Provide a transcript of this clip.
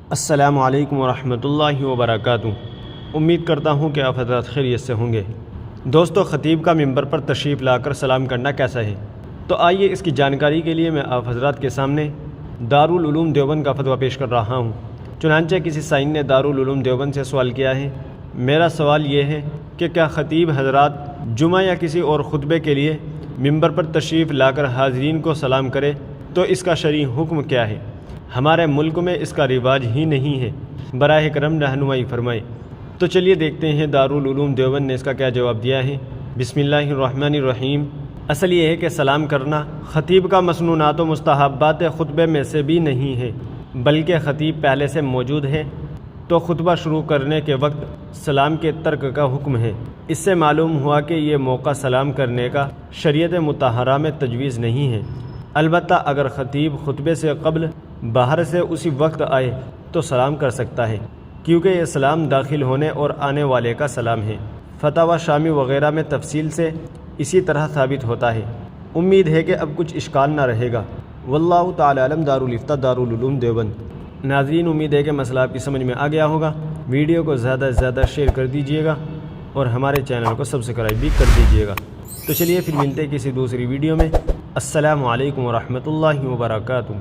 السلام علیکم ورحمۃ اللہ وبرکاتہ۔ امید کرتا ہوں کہ آپ حضرات خیریت سے ہوں گے۔ دوستو، خطیب کا ممبر پر تشریف لا کر سلام کرنا کیسا ہے؟ تو آئیے اس کی جانکاری کے لیے میں آپ حضرات کے سامنے دارالعلوم دیوبند کا فتویٰ پیش کر رہا ہوں۔ چنانچہ کسی سائن نے دارالعلوم دیوبند سے سوال کیا ہے۔ میرا سوال یہ ہے کہ کیا خطیب حضرات جمعہ یا کسی اور خطبے کے لیے ممبر پر تشریف لا کر حاضرین کو سلام کرے تو اس کا شرعی حکم کیا ہے؟ ہمارے ملک میں اس کا رواج ہی نہیں ہے، براہ کرم رہنمائی فرمائے۔ تو چلیے دیکھتے ہیں دارالعلوم دیوبند نے اس کا کیا جواب دیا ہے۔ بسم اللہ الرحمن الرحیم۔ اصل یہ ہے کہ سلام کرنا خطیب کا مسنونات و مستحبات خطبے میں سے بھی نہیں ہے، بلکہ خطیب پہلے سے موجود ہے تو خطبہ شروع کرنے کے وقت سلام کے ترک کا حکم ہے۔ اس سے معلوم ہوا کہ یہ موقع سلام کرنے کا شریعت مطہرہ میں تجویز نہیں ہے۔ البتہ اگر خطیب خطبے سے قبل باہر سے اسی وقت آئے تو سلام کر سکتا ہے، کیونکہ یہ سلام داخل ہونے اور آنے والے کا سلام ہے۔ فتاوی شامی وغیرہ میں تفصیل سے اسی طرح ثابت ہوتا ہے۔ امید ہے کہ اب کچھ اشکال نہ رہے گا۔ واللہ تعالی علم۔ دارالفتہ دارالعلوم دیوبند۔ ناظرین، امید ہے کہ مسئلہ آپ کی سمجھ میں آ گیا ہوگا۔ ویڈیو کو زیادہ سے زیادہ شیئر کر دیجیے گا اور ہمارے چینل کو سبسکرائب بھی کر دیجیے گا۔ تو چلیے پھر ملتے ہیں کسی دوسری ویڈیو میں۔ السلام علیکم ورحمۃ اللہ وبرکاتہ۔